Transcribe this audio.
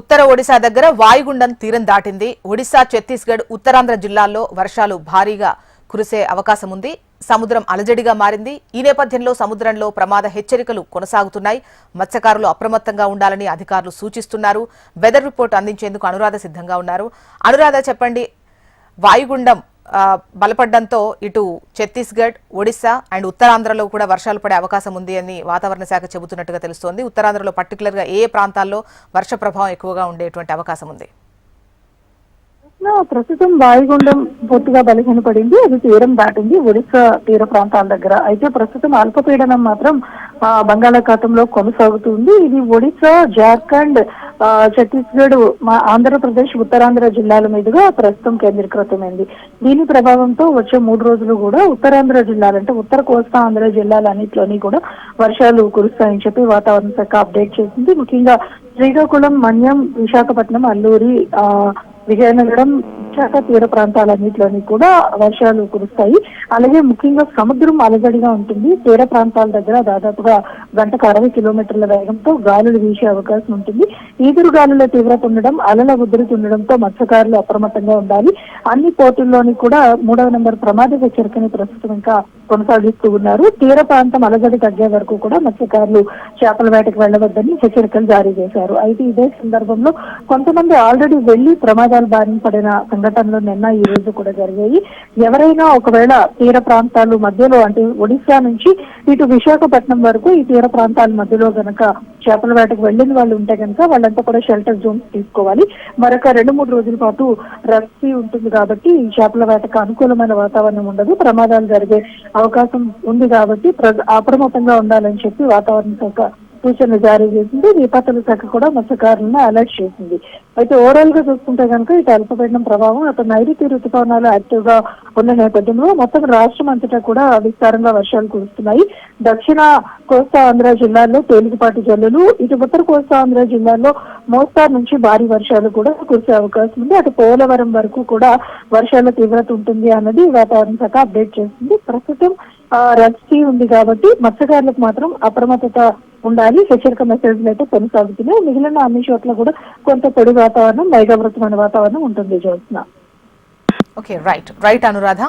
ఉత్తర ఒడిశా దగ్గర వాయుగుండం తీరం దాటింది. ఒడిశా, ఛత్తీస్గఢ్, ఉత్తరాంధ్ర జిల్లాల్లో వర్షాలు భారీగా కురిసే అవకాశం ఉంది. సముద్రం అలజడిగా మారింది. ఈ నేపథ్యంలో సముద్రంలో ప్రమాద హెచ్చరికలు కొనసాగుతున్నాయి. మత్స్యకారులు అప్రమత్తంగా ఉండాలని అధికారులు సూచిస్తున్నారు. వెదర్ రిపోర్ట్ అందించేందుకు అనురాధ సిద్ధంగా ఉన్నారు. అనురాధ, చెప్పండి, వాయుగుండం బలపడడంతో ఇటు ఛత్తీస్గఢ్, ఒడిశా అండ్ ఉత్తరాంధ్రలో కూడా వర్షాలు పడే అవకాశం ఉంది అని వాతావరణ శాఖ చెబుతున్నట్టుగా తెలుస్తోంది. ఉత్తరాంధ్రలో పర్టికులర్ గా ఏ ప్రాంతాల్లో వర్ష ప్రభావం ఎక్కువగా ఉండేటువంటి అవకాశం ఉంది? ప్రస్తుతం వాయుగుండం పూర్తిగా బలహీనపడింది. అది తీరం దాటింది ఒడిశా తీర ప్రాంతాల దగ్గర. అయితే ప్రస్తుతం అల్పపీడనం మాత్రం బంగాళాఖాతంలో కొనసాగుతుంది. ఇది ఒడిశా, జార్ఖండ్, ఛత్తీస్గఢ్, ఆంధ్రప్రదేశ్, ఉత్తరాంధ్ర జిల్లాల మీదుగా ప్రస్తుతం కేంద్రీకృతమైంది. దీని ప్రభావంతో వచ్చే 3 రోజులు కూడా ఉత్తరాంధ్ర జిల్లాలంటే ఉత్తర కోస్తా ఆంధ్ర జిల్లాలన్నింటిలోని కూడా వర్షాలు కురుస్తాయని చెప్పి వాతావరణ శాఖ అప్డేట్ చేసింది. ముఖ్యంగా శ్రీకాకుళం, మన్యం, విశాఖపట్నం, అల్లూరి, విజయనగరం, విశాఖ తీర ప్రాంతాలన్నింటిలోని కూడా వర్షాలు కురుస్తాయి. అలాగే ముఖ్యంగా సముద్రం అలజడిగా ఉంటుంది. తీర ప్రాంతాల దగ్గర దాదాపుగా గంటకు 60 కిలోమీటర్ల వేగంతో గాలులు వీసే అవకాశం ఉంటుంది. ఈదురు గాలుల తీవ్రత ఉండడం, అలల ఉధృతి ఉండడంతో మత్స్యకారులు అప్రమత్తంగా ఉండాలి. అన్ని పోర్టుల్లోని కూడా 3వ నెంబర్ ప్రమాద హెచ్చరికని ప్రస్తుతం ఇంకా కొనసాగిస్తూ ఉన్నారు. తీర ప్రాంతం అలజడి తగ్గే వరకు కూడా మత్స్యకారులు చేపల వేటకు వెళ్లవద్దని హెచ్చరికలు జారీ చేశారు. అయితే ఇదే సందర్భంలో కొంతమంది ఆల్రెడీ వెళ్లి ప్రమాదాలు బారిన పడిన సంఘటనలు నిన్న ఈ రోజు కూడా జరిగాయి. ఎవరైనా ఒకవేళ తీర ప్రాంతాలు మధ్యలో అంటే ఒడిశా నుంచి ఇటు విశాఖపట్నం వరకు ఈ తీర ప్రాంతాల మధ్యలో గనక చేపల వేటకు వెళ్లిన వాళ్ళు ఉంటే కనుక వాళ్ళంతా కూడా షెల్టర్ జోన్స్ తీసుకోవాలి. మరొక 2-3 రోజుల పాటు రద్దీ ఉంటుంది కాబట్టి ఈ చేపల వేటకు అనుకూలమైన వాతావరణం ఉండదు, ప్రమాదాలు జరిగే అవకాశం ఉంది కాబట్టి అప్రమత్తంగా ఉండాలని చెప్పి వాతావరణ శాఖ సూచనలు జారీ చేసింది. విపత్తుల శాఖ కూడా మత్స్యకారులను అలర్ట్ చేసింది. అయితే ఓవరాల్ గా చూసుకుంటే కనుక ఇటు అల్పపీడనం ప్రభావం అటు నైరుతి రుతుపవనాలు యాక్టివ్ గా ఉన్న నేపథ్యంలో మొత్తం రాష్ట్రం అంతటా కూడా విస్తారంగా వర్షాలు కురుస్తున్నాయి. దక్షిణ కోస్తా ఆంధ్ర జిల్లాల్లో తేలికపాటి జల్లులు, ఇటు ఉత్తర కోస్తా ఆంధ్ర జిల్లాల్లో మోస్తారు నుంచి భారీ వర్షాలు కూడా కురిసే అవకాశం ఉంది. అటు పోలవరం వరకు కూడా వర్షాల తీవ్రత ఉంటుంది అన్నది వాతావరణ శాఖ అప్డేట్ చేసింది. ప్రస్తుతం రద్దీ ఉంది కాబట్టి మత్స్యకారులకు మాత్రం అప్రమత్తత ఉండాలి. హెచ్చరిక మెసేజ్లు అయితే కొనసాగుతున్నాయి. మిగిలిన అన్ని చోట్ల కూడా కొంత పొడి వాతావరణం, మేఘావృతమైన వాతావరణం ఉంటుంది. జ్యోత్స్న. Okay, right Anuradha.